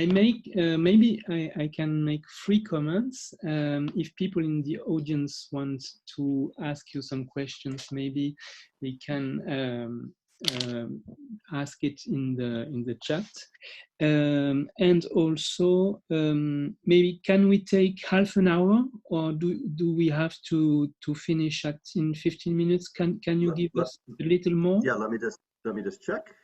maybe I can make 3 comments. If people in the audience want to ask you some questions, maybe they can ask it in the chat. And also, maybe can we take half an hour, or do we have to finish in 15 minutes? Can you give us a little more? Yeah, let me just check.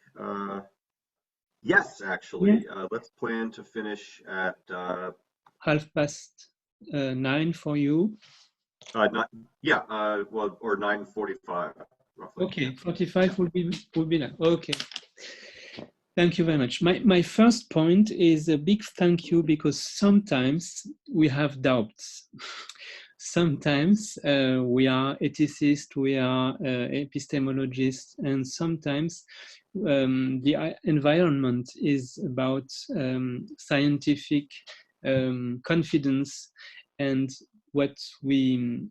Yes, actually, yeah. Let's plan to finish at 9:30 for you. Well, or 9:45 roughly. Okay, 45 will be nice. Okay. Thank you very much. My first point is a big thank you, because sometimes we have doubts. Sometimes we are ethicists, we are epistemologists, and sometimes the environment is about scientific confidence and what we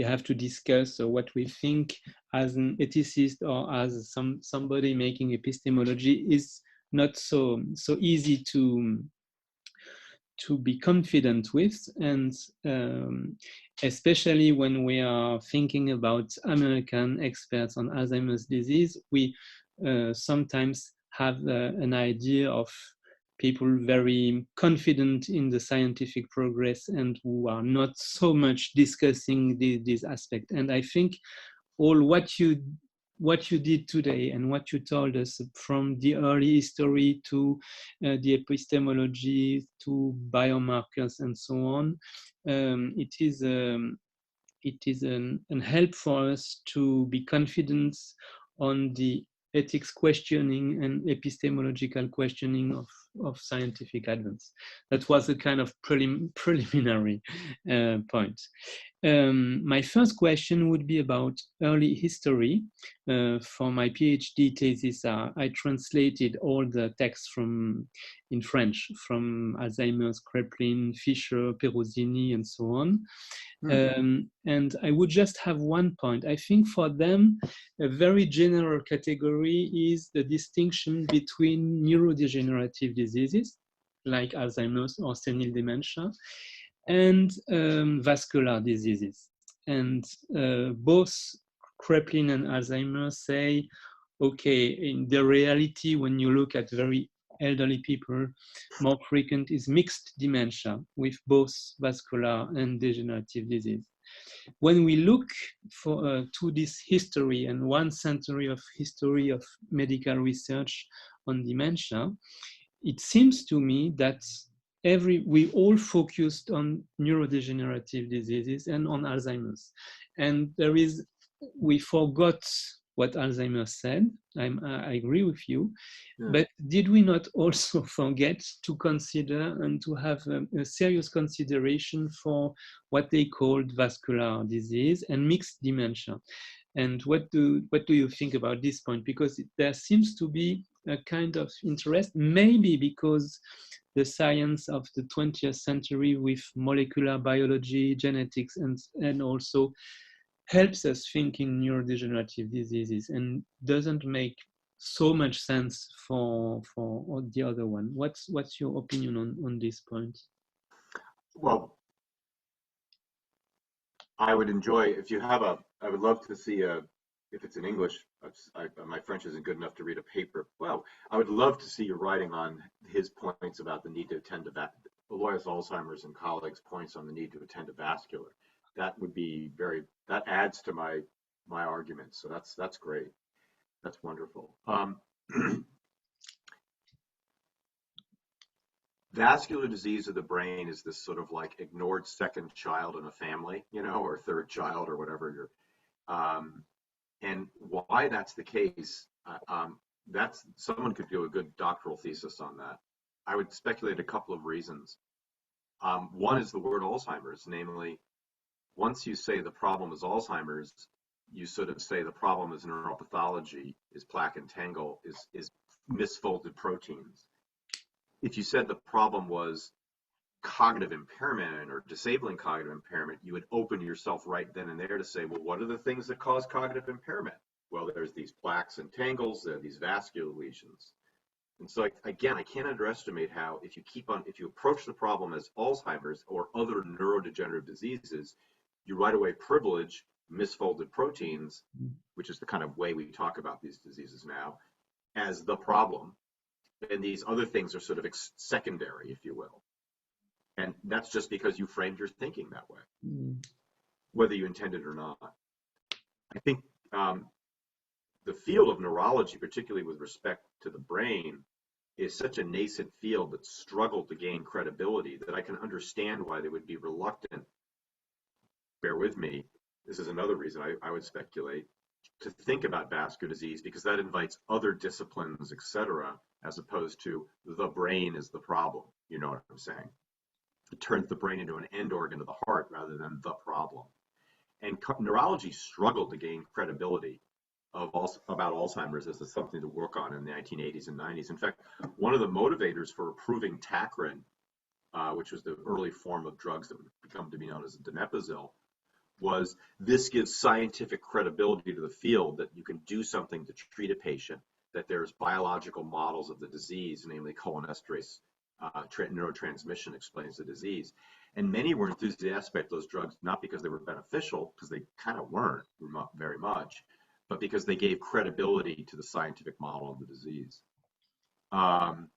have to discuss, or what we think as an ethicist or as somebody making epistemology is not so easy to be confident with. And especially when we are thinking about American experts on Alzheimer's disease, we sometimes have an idea of people very confident in the scientific progress and who are not so much discussing this aspect. And I think all what you did today and what you told us, from the early history to the epistemology to biomarkers and so on, it is an help for us to be confident on the ethics questioning and epistemological questioning of scientific advance. That was a kind of preliminary point. My first question would be about early history. For my PhD thesis, I translated all the texts in French, from Alzheimer's, Kraepelin, Fischer, Perosini, and so on. And I would just have one point. I think for them, a very general category is the distinction between neurodegenerative diseases, like Alzheimer's or senile dementia, and vascular diseases. And both Kraepelin and Alzheimer's say, okay, in the reality, when you look at very elderly people, more frequent is mixed dementia with both vascular and degenerative disease. When we look to this history and 1 century of history of medical research on dementia, it seems to me that we all focused on neurodegenerative diseases and on Alzheimer's. And we forgot what Alzheimer's said. I agree with you. Yeah. But did we not also forget to consider and to have a serious consideration for what they called vascular disease and mixed dementia? And what do you think about this point? Because there seems to be a kind of interest, maybe because the science of the 20th century with molecular biology, genetics, and also helps us think in neurodegenerative diseases and doesn't make so much sense for the other one. What's your opinion on this point? Well, I would enjoy, if you have I would love to see if it's in English, my French isn't good enough to read a paper. Well, I would love to see your writing on his points about the need to attend to that. Alois Alzheimer's and colleagues' points on the need to attend to vascular. That would be that adds to my argument. So that's great. That's wonderful. Vascular disease of the brain is this sort of like ignored second child in a family, or third child or whatever and why that's the case, someone could do a good doctoral thesis on that. I would speculate a couple of reasons. One is the word Alzheimer's, namely, once you say the problem is Alzheimer's, you sort of say the problem is neuropathology, is plaque and tangle, is misfolded proteins. If you said the problem was cognitive impairment or disabling cognitive impairment, you would open yourself right then and there to say, well, what are the things that cause cognitive impairment? Well, there's these plaques and tangles, there are these vascular lesions. And so again, I can't underestimate how if you approach the problem as Alzheimer's or other neurodegenerative diseases, you right away privilege misfolded proteins, which is the kind of way we talk about these diseases now, as the problem. And these other things are sort of secondary, if you will. And that's just because you framed your thinking that way, whether you intended or not. I think the field of neurology, particularly with respect to the brain, is such a nascent field that struggled to gain credibility that I can understand why they would be reluctant. Bear with me. This is another reason I would speculate to think about vascular disease, because that invites other disciplines, et cetera, as opposed to the brain is the problem. You know what I'm saying? It turns the brain into an end organ of the heart rather than the problem. And neurology struggled to gain credibility about Alzheimer's as something to work on in the 1980s and 90s. In fact, one of the motivators for approving Tacrin, which was the early form of drugs that would become to be known as donepezil, was this gives scientific credibility to the field that you can do something to treat a patient, that there's biological models of the disease, namely cholinesterase neurotransmission explains the disease. And many were enthusiastic about those drugs, not because they were beneficial, because they kind of weren't very much, but because they gave credibility to the scientific model of the disease. And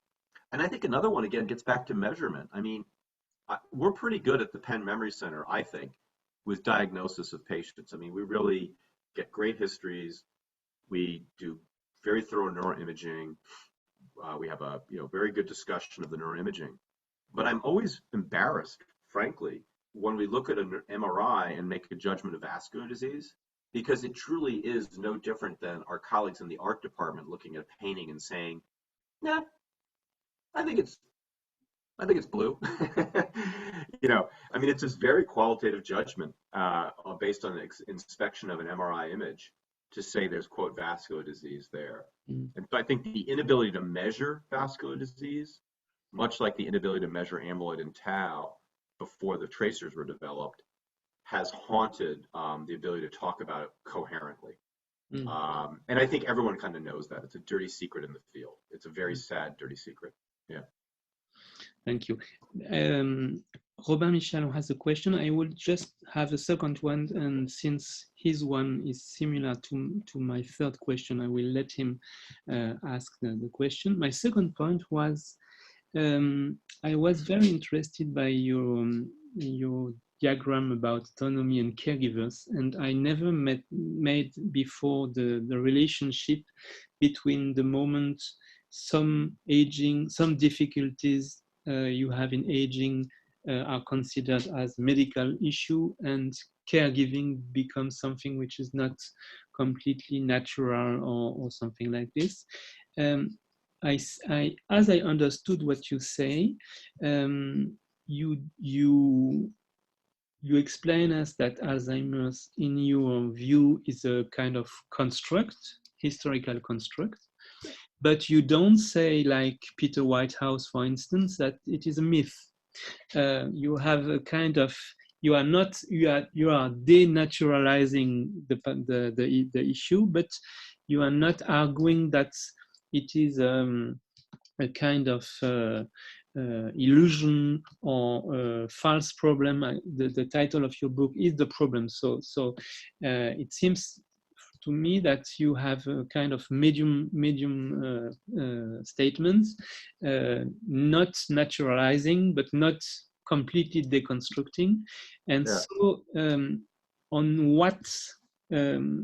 I think another one, again, gets back to measurement. I mean, we're pretty good at the Penn Memory Center, I think, with diagnosis of patients. I mean, we really get great histories. We do very thorough neuroimaging. We have a very good discussion of the neuroimaging. But I'm always embarrassed, frankly, when we look at an MRI and make a judgment of vascular disease, because it truly is no different than our colleagues in the art department looking at a painting and saying, "Nah, I think it's blue." I mean, it's this very qualitative judgment based on the inspection of an MRI image to say there's, quote, vascular disease there. And so I think the inability to measure vascular disease, much like the inability to measure amyloid and tau before the tracers were developed, has haunted the ability to talk about it coherently. And I think everyone kind of knows that. It's a dirty secret in the field. It's a very sad, dirty secret. Yeah. Thank you. Robin Michel has a question. I will just have a second one, and since his one is similar to my third question, I will let him ask the question. My second point was, I was very interested by your diagram about autonomy and caregivers, and I never made before the relationship between the moment some difficulties you have in aging are considered as medical issue, and caregiving becomes something which is not completely natural or something like this. As I understood what you say, you explain us that Alzheimer's, in your view, is a kind of construct, historical construct, but you don't say, like Peter Whitehouse, for instance, that it is a myth. You have a kind of, you are denaturalizing the issue, but you are not arguing that it is a kind of illusion or false problem. The title of your book is The Problem. So it seems to me that you have a kind of medium statements, not naturalizing, but not completely deconstructing. And so on what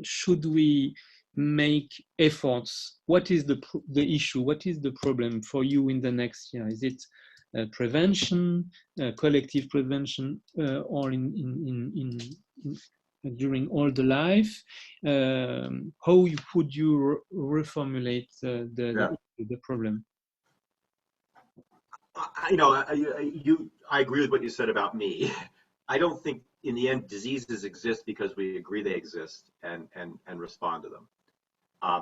should we make efforts? What is the issue? What is the problem for you in the next year? Is it prevention, collective prevention, or in during all the life? How would you reformulate the problem? I agree with what you said about me. I don't think in the end diseases exist because we agree they exist and respond to them.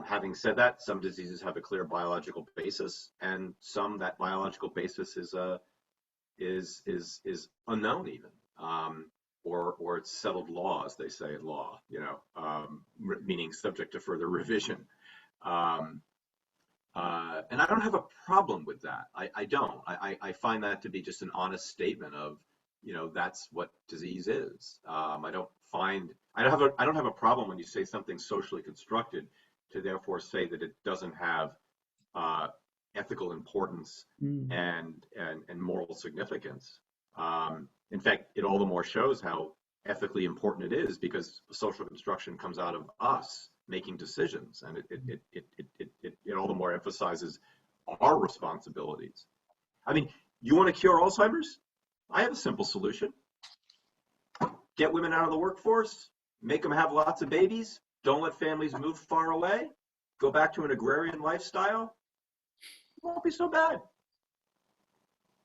Having said that, some diseases have a clear biological basis, and some that biological basis is unknown even, or it's settled law, as they say in law, meaning subject to further revision. And I don't have a problem with that. I don't. I find that to be just an honest statement of, that's what disease is. I don't have a problem when you say something socially constructed to therefore say that it doesn't have ethical importance and moral significance. In fact, it all the more shows how ethically important it is, because social construction comes out of us making decisions, and it all the more emphasizes our responsibilities. I mean, you want to cure Alzheimer's? I have a simple solution. Get women out of the workforce, make them have lots of babies, don't let families move far away, go back to an agrarian lifestyle. It won't be so bad.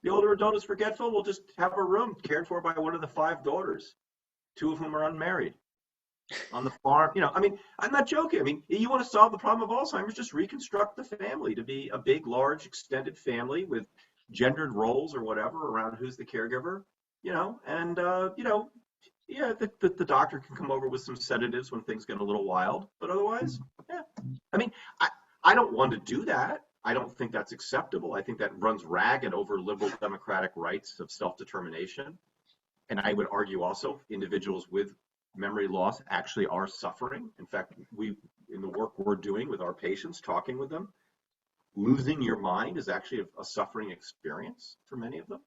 The older adult is forgetful, we'll just have a room cared for by one of the 5 daughters, 2 of whom are unmarried. On the farm, I mean, I'm not joking. I mean, you want to solve the problem of Alzheimer's, just reconstruct the family to be a big, large, extended family with gendered roles or whatever around who's the caregiver, and, yeah, the doctor can come over with some sedatives when things get a little wild, but otherwise, yeah. I mean, I don't want to do that. I don't think that's acceptable. I think that runs ragged over liberal democratic rights of self-determination. And I would argue also individuals with memory loss actually are suffering. In fact, in the work we're doing with our patients, talking with them, losing your mind is actually a suffering experience for many of them.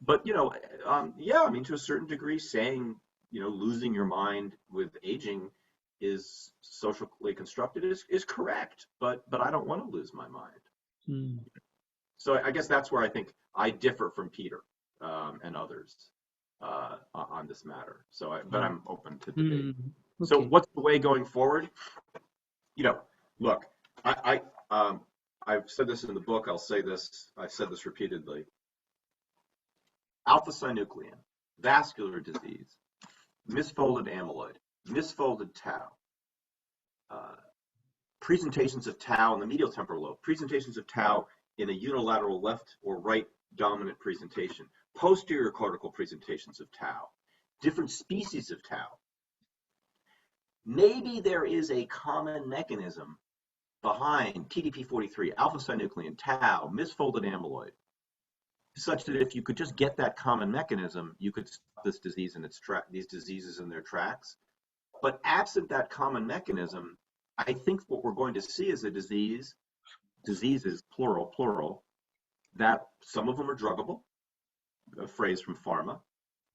But, yeah, I mean, to a certain degree, saying, losing your mind with aging is socially constructed is correct, but I don't want to lose my mind. So I guess that's where I think I differ from Peter and others on this matter. But I'm open to debate. Okay. So what's the way going forward? Look, I've said this in the book. I've said this repeatedly. Alpha-synuclein, vascular disease, misfolded amyloid, misfolded tau, presentations of tau in the medial temporal lobe, presentations of tau in a unilateral left or right dominant presentation, posterior cortical presentations of tau, different species of tau. Maybe there is a common mechanism behind TDP43, alpha-synuclein, tau, misfolded amyloid, such that if you could just get that common mechanism, you could stop this disease in these diseases in their tracks. But absent that common mechanism, I think what we're going to see is a diseases, plural, that some of them are druggable, a phrase from pharma,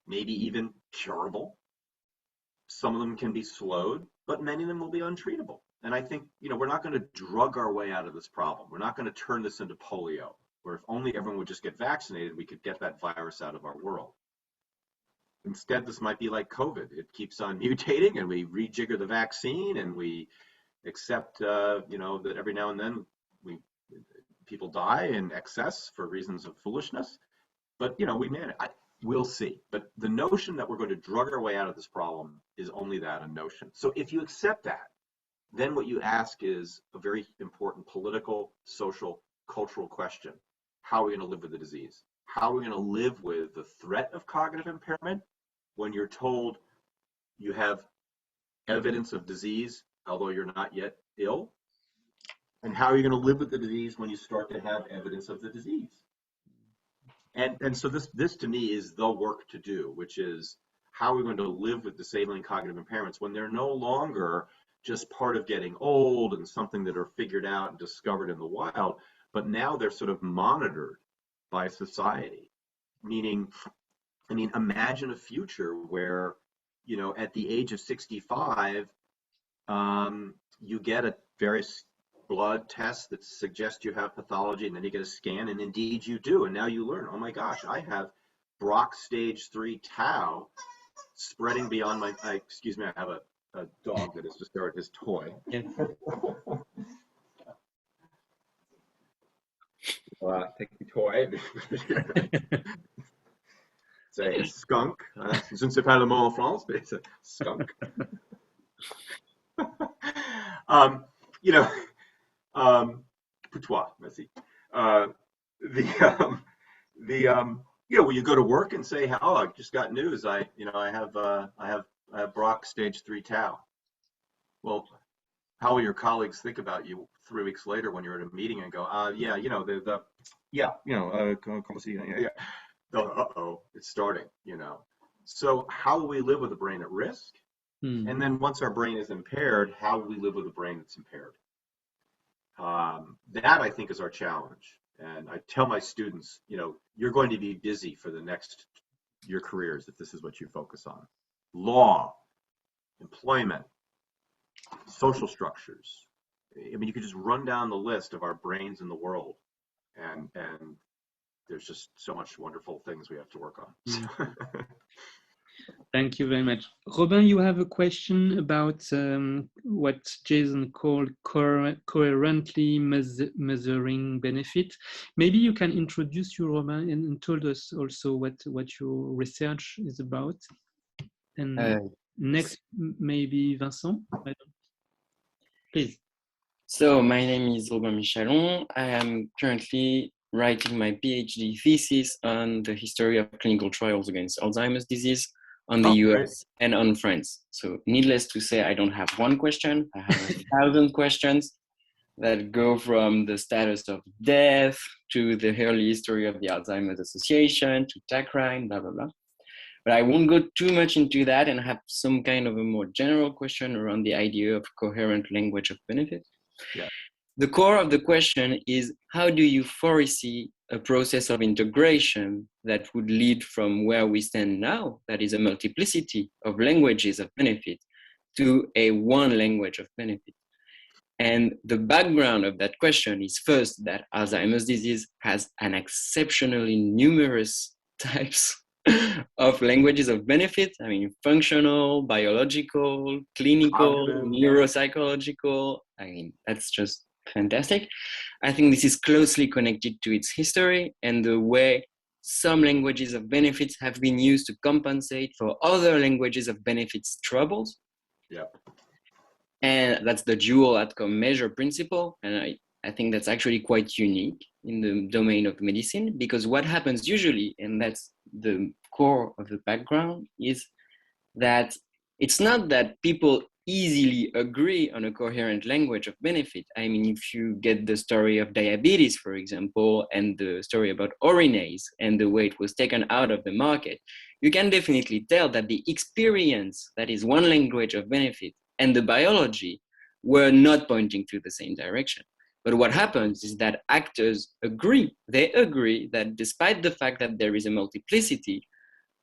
maybe even curable. Some of them can be slowed, but many of them will be untreatable. And I think, we're not going to drug our way out of this problem. We're not going to turn this into polio, where if only everyone would just get vaccinated, we could get that virus out of our world. Instead, this might be like COVID. It keeps on mutating, and we rejigger the vaccine, and we accept, that every now and then people die in excess for reasons of foolishness. But, we manage. We'll see. But the notion that we're going to drug our way out of this problem is only that, a notion. So if you accept that, then what you ask is a very important political, social, cultural question. How are we going to live with the disease? How are we going to live with the threat of cognitive impairment when you're told you have evidence of disease, although you're not yet ill? And how are you going to live with the disease when you start to have evidence of the disease? And so this to me is the work to do, which is how are we going to live with disabling cognitive impairments when they're no longer just part of getting old and something that are figured out and discovered in the wild, but now they're sort of monitored by society. Meaning, imagine a future where, at the age of 65, you get a various blood tests that suggest you have pathology, and then you get a scan, and indeed you do. And now you learn, oh my gosh, I have Brock stage 3 tau spreading beyond my, I have a dog that has discovered his toy. Yes. Take the toy. It's a skunk. Je ne sais pas le mot en France, but it's a skunk. Putois, merci. When you go to work and say, "Oh, I just got news. I have Brock stage 3 tau." Well, how will your colleagues think about you 3 weeks later when you're at a meeting and go, yeah, you know, yeah, you know, yeah. Uh-oh, it's starting, you know. So how will we live with a brain at risk? And then once our brain is impaired, how will we live with a brain that's impaired? That I think is our challenge. And I tell my students, you know, you're going to be busy for the next your careers if this is what you focus on. Law, employment, social structures. I mean, you could just run down the list of our brains in the world, and there's just so much wonderful things we have to work on. Thank you very much. Robin, you have a question about what Jason called coherently measuring benefit. Maybe you can introduce you, Robin, and told us also what your research is about. And next, maybe Vincent, please. So my name is Robin Michalon. I am currently writing my PhD thesis on the history of clinical trials against Alzheimer's disease on the US and on France. So needless to say, I don't have one question. I have 1,000 questions that go from the status of death to the early history of the Alzheimer's Association to TACRINE, blah, blah, blah. But I won't go too much into that and have some kind of a more general question around the idea of coherent language of benefit. Yeah. The core of the question is, how do you foresee a process of integration that would lead from where we stand now, that is a multiplicity of languages of benefit, to a one language of benefit? And the background of that question is first that Alzheimer's disease has an exceptionally numerous types of languages of benefit. I mean, functional, biological, clinical, neuropsychological. I mean, that's just fantastic. I think this is closely connected to its history and the way some languages of benefits have been used to compensate for other languages of benefits troubles. Yeah. And that's the dual outcome measure principle. And I think that's actually quite unique in the domain of medicine, because what happens usually, and that's the core of the background, is that it's not that people easily agree on a coherent language of benefit. I mean, if you get the story of diabetes, for example, and the story about Orinase and the way it was taken out of the market, you can definitely tell that the experience, that is one language of benefit, and the biology were not pointing to the same direction. But what happens is that actors agree. They agree that despite the fact that there is a multiplicity,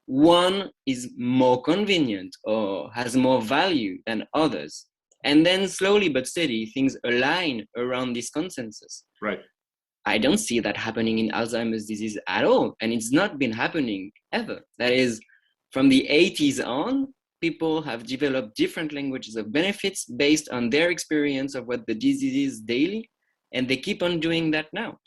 one is more convenient or has more value than others. And then slowly but steady, things align around this consensus. Right. I don't see that happening in Alzheimer's disease at all. And it's not been happening ever. That is, from the 80s on, people have developed different languages of benefits based on their experience of what the disease is daily. And they keep on doing that now.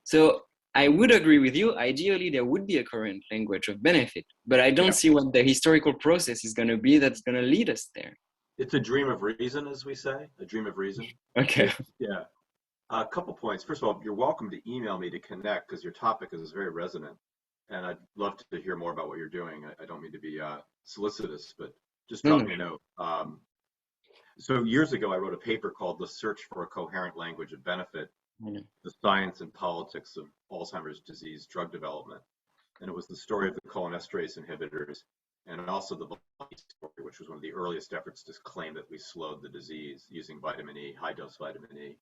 So I would agree with you. Ideally, there would be a current language of benefit, but I don't see what the historical process is going to be that's going to lead us there. It's a dream of reason, as we say, a dream of reason. Okay. Yeah. A couple points. First of all, you're welcome to email me to connect because your topic is very resonant. And I'd love to hear more about what you're doing. I don't mean to be solicitous, but just drop me a note. So years ago, I wrote a paper called The Search for a Coherent Language of Benefit, the Science and Politics of Alzheimer's Disease Drug Development. And it was the story of the cholinesterase inhibitors and also the story, which was one of the earliest efforts to claim that we slowed the disease using vitamin E, high-dose vitamin E.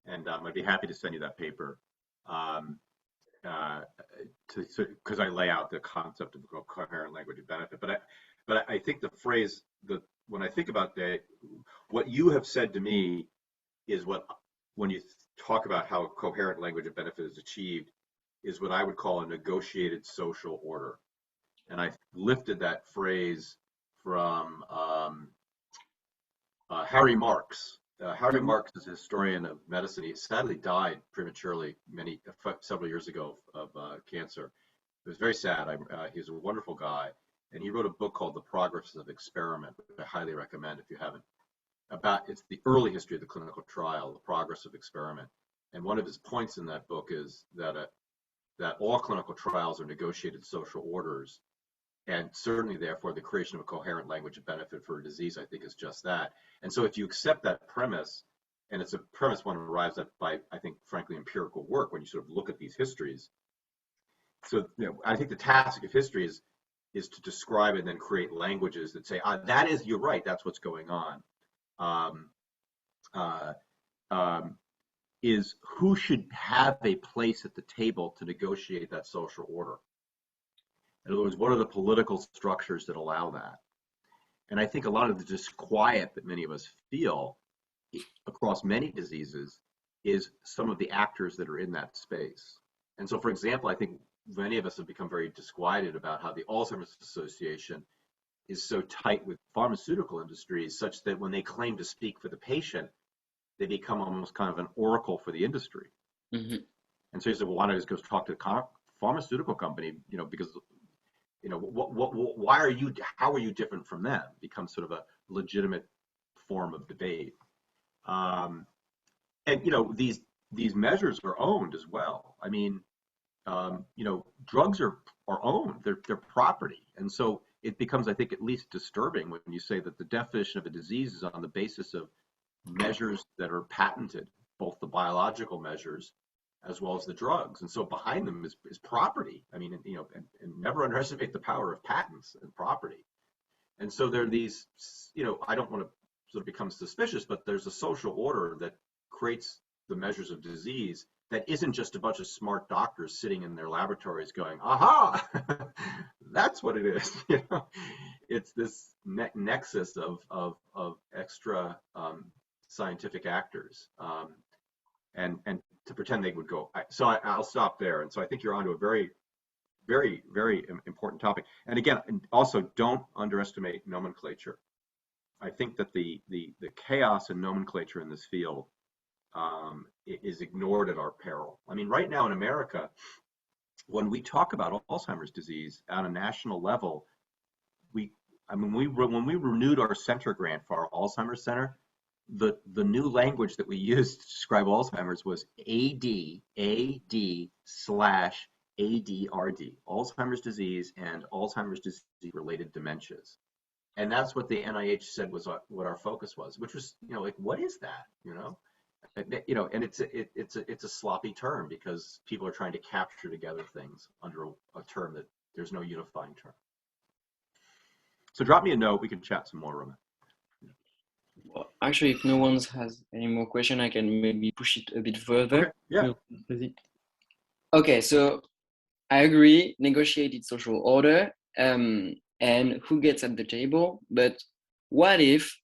And I'd be happy to send you that paper because I lay out the concept of a coherent language of benefit. But I think the phrase, when I think about that, what you have said to me is what, when you talk about how a coherent language of benefit is achieved, is what I would call a negotiated social order. And I lifted that phrase from Harry Marks. Harry Marks is a historian of medicine. He sadly died prematurely several years ago of cancer. It was very sad. He was a wonderful guy. And he wrote a book called The Progress of Experiment, which I highly recommend if you haven't. It's the early history of the clinical trial, the progress of experiment. And one of his points in that book is that all clinical trials are negotiated social orders, And certainly, therefore, the creation of a coherent language of benefit for a disease, I think, is just that. And so if you accept that premise, and it's a premise one arrives at by, I think, frankly, empirical work when you sort of look at these histories. So I think the task of history is to describe and then create languages that say, that is, you're right, that's what's going on. Is who should have a place at the table to negotiate that social order? In other words, what are the political structures that allow that? And I think a lot of the disquiet that many of us feel across many diseases is some of the actors that are in that space. And so, for example, I think many of us have become very disquieted about how the Alzheimer's Association is so tight with pharmaceutical industries such that when they claim to speak for the patient, they become almost kind of an oracle for the industry. Mm-hmm. And so you say, well, why don't I just go talk to a pharmaceutical company, because, why are you, how are you different from them? Becomes sort of a legitimate form of debate. And, these measures are owned as well. I mean, drugs are owned, they're property. And so it becomes, I think, at least disturbing when you say that the definition of a disease is on the basis of measures that are patented, both the biological measures as well as the drugs. And so behind them is property. I mean, and never underestimate the power of patents and property. And so there are these, I don't want to sort of become suspicious, but there's a social order that creates the measures of disease that isn't just a bunch of smart doctors sitting in their laboratories going, aha, that's what it is. It's this nexus of extra scientific actors, and to pretend they would go. So I'll stop there. And so I think you're onto a very, very, very important topic. And again, also don't underestimate nomenclature. I think that the chaos in nomenclature in this field is ignored at our peril. I mean, right now in America, when we talk about Alzheimer's disease at a national level, when we renewed our center grant for our Alzheimer's Center, the new language that we used to describe Alzheimer's was AD/ADRD, Alzheimer's disease and Alzheimer's disease related dementias. And that's what the NIH said was what our focus was, which was, what is that, and it's a sloppy term because people are trying to capture together things under a term that there's no unifying term. So drop me a note, we can chat some more, Roman. Well, actually, if no one has any more question, I can maybe push it a bit further. Okay. Yeah. Okay, so I agree, negotiated social order, and who gets at the table, but what if,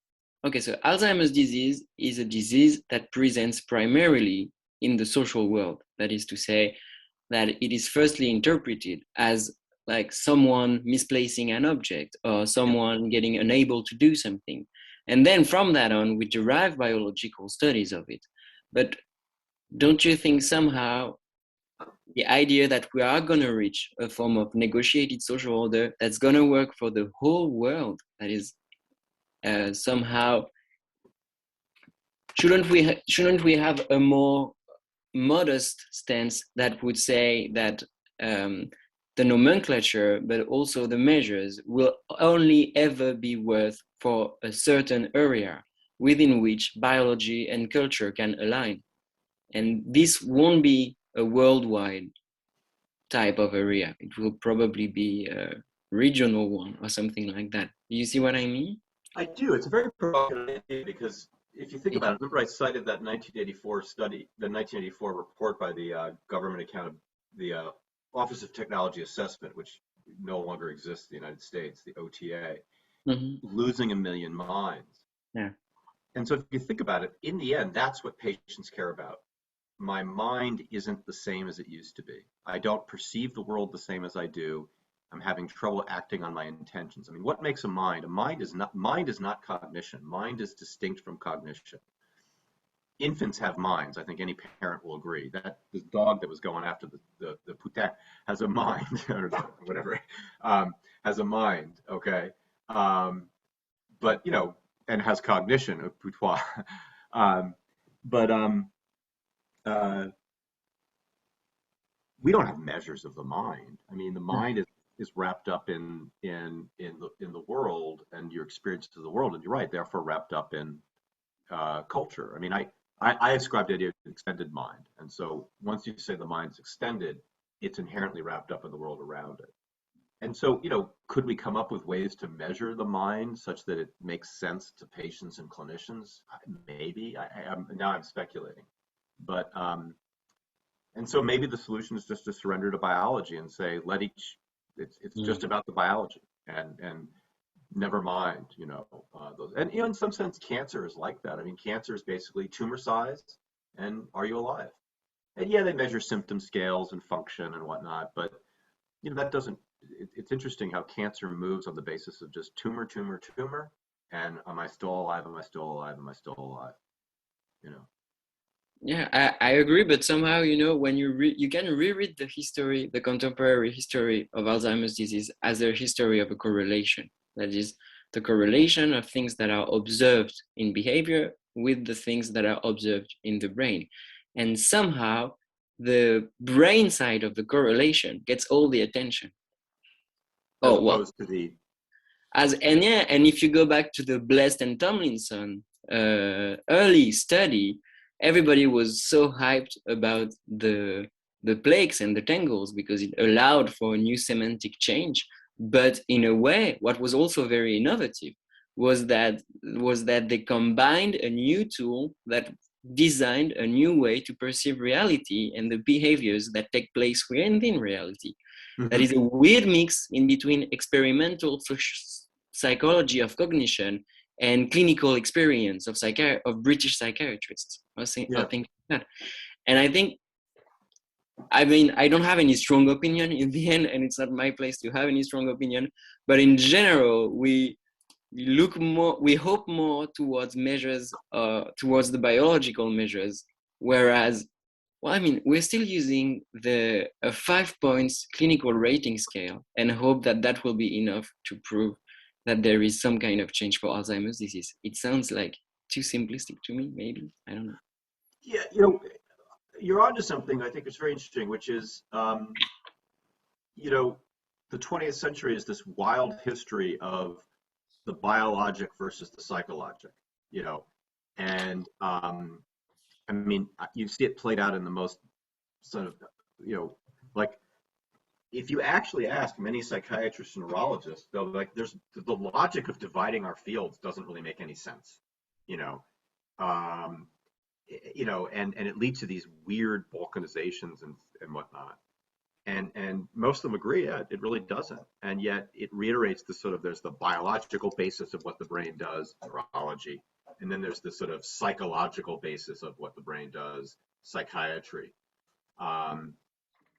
okay, so Alzheimer's disease is a disease that presents primarily in the social world. That is to say that it is firstly interpreted as like someone misplacing an object or someone getting unable to do something. And then from that on, we derive biological studies of it. But don't you think somehow the idea that we are going to reach a form of negotiated social order that's going to work for the whole world, that is somehow, shouldn't we have a more modest stance that would say that the nomenclature, but also the measures, will only ever be worth for a certain area within which biology and culture can align? And this won't be a worldwide type of area. It will probably be a regional one or something like that. Do you see what I mean? I do. It's a very provocative idea because if you think about it, remember I cited that 1984 study, the 1984 report by the the Office of Technology Assessment, which no longer exists in the United States, the OTA, losing 1 million minds. Yeah. And so if you think about it, in the end, that's what patients care about. My mind isn't the same as it used to be. I don't perceive the world the same as I do. I'm having trouble acting on my intentions. I mean, what makes a mind? A mind is not cognition. Mind is distinct from cognition. Infants have minds. I think any parent will agree. That the dog that was going after the putain has a mind, or whatever, has a mind. Okay, but and has cognition of putois. We don't have measures of the mind. I mean, the mind is wrapped up in the world and your experience of the world, and you're right, therefore wrapped up in culture. I mean, I ascribe the idea of extended mind, and so once you say the mind's extended, it's inherently wrapped up in the world around it. And so, could we come up with ways to measure the mind such that it makes sense to patients and clinicians? Maybe. Now I'm speculating, but and so maybe the solution is just to surrender to biology and say, it's just about the biology, and never mind, those. And in some sense, cancer is like that. I mean, cancer is basically tumor size and are you alive? And yeah, they measure symptom scales and function and whatnot, but that doesn't. It's interesting how cancer moves on the basis of just tumor, and am I still alive? Am I still alive? Am I still alive? Yeah, I agree, but somehow, when you can reread the contemporary history of Alzheimer's disease as a history of a correlation. That is, the correlation of things that are observed in behavior with the things that are observed in the brain. And somehow, the brain side of the correlation gets all the attention. As opposed to the... And if you go back to the Blest and Tomlinson early study, everybody was so hyped about the plaques and the tangles because it allowed for a new semantic change. But in a way, what was also very innovative was that they combined a new tool that designed a new way to perceive reality and the behaviors that take place within reality. Mm-hmm. That is a weird mix in between experimental psychology of cognition and clinical experience of British psychiatrists. I think that. And I don't have any strong opinion in the end, and it's not my place to have any strong opinion, but in general, we hope more towards measures, towards the biological measures, whereas, we're still using a 5-point clinical rating scale and hope that will be enough to prove that there is some kind of change for Alzheimer's disease. It sounds like too simplistic to me, maybe. I don't know. Yeah, you're onto something I think is very interesting, which is, the 20th century is this wild history of the biologic versus the psychologic, and you see it played out in the most sort of, like, if you actually ask many psychiatrists and neurologists, they'll be like, there's the logic of dividing our fields doesn't really make any sense, and it leads to these weird balkanizations and whatnot. And most of them agree, yeah, it really doesn't. And yet it reiterates the sort of, there's the biological basis of what the brain does, neurology, and then there's the sort of psychological basis of what the brain does, psychiatry.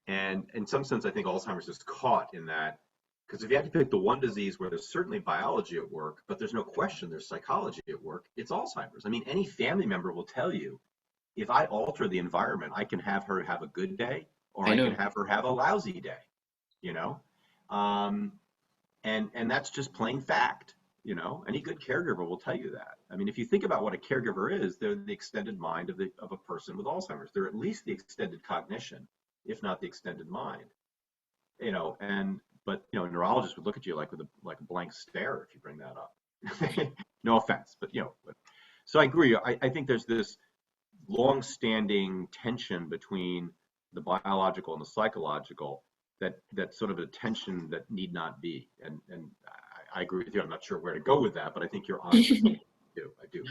And in some sense, I think Alzheimer's is caught in that, because if you had to pick the one disease where there's certainly biology at work, but there's no question there's psychology at work, it's Alzheimer's. Any family member will tell you, if I alter the environment, I can have her have a good day, or I can have her have a lousy day, and that's just plain fact, any good caregiver will tell you that. If you think about what a caregiver is, they're the extended mind of a person with Alzheimer's. They're at least the extended cognition, if not the extended mind, but neurologists would look at you like with a blank stare if you bring that up. No offense, but so I agree. I think there's this long-standing tension between the biological and the psychological, that sort of a tension that need not be. And I agree with you. I'm not sure where to go with that, but I think you're on. I do.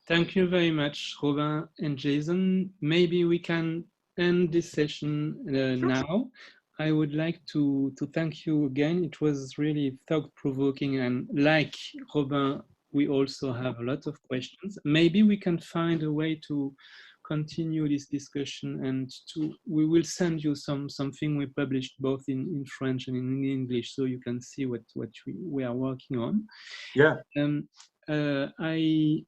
Thank you very much, Robin and Jason. Maybe we can end this session now. I would like to thank you again. It was really thought-provoking, and like Robin, we also have a lot of questions. Maybe we can find a way to continue this discussion, and we will send you something we published both in French and in English, so you can see what we are working on. Yeah. I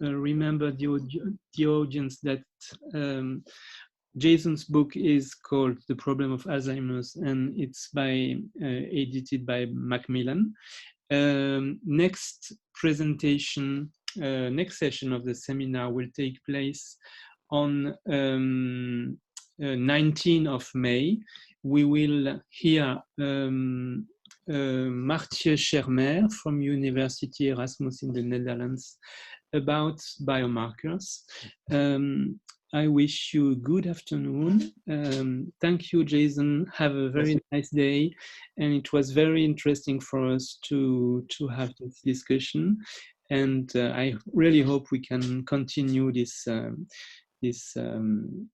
remember the audience that Jason's book is called The Problem of Alzheimer's, and it's edited by Macmillan. Next presentation, next session of the seminar will take place on 19th of May we will hear Martje Schermer from University Erasmus in the Netherlands about biomarkers. I wish you a good afternoon. Thank you, Jason. Have a very nice day. And it was very interesting for us to have this discussion. And I really hope we can continue this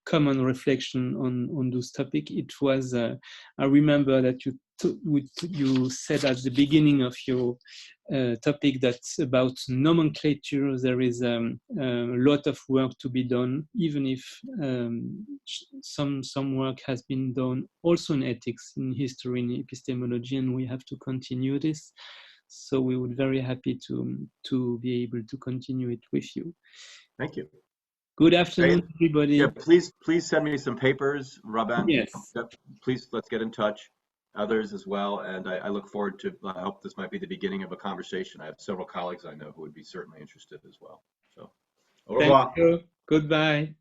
common reflection on those topics. It was, I remember that you said at the beginning of your topic that about nomenclature, there is a lot of work to be done, even if some work has been done also in ethics, in history, in epistemology, and we have to continue this. So we would very happy to be able to continue it with you. Thank you. Good afternoon, everybody. Yeah, please send me some papers, Robin. Yes. Please, let's get in touch. Others as well, and I look forward to. I hope this might be the beginning of a conversation. I have several colleagues I know who would be certainly interested as well. So, au revoir. Thank you. Goodbye.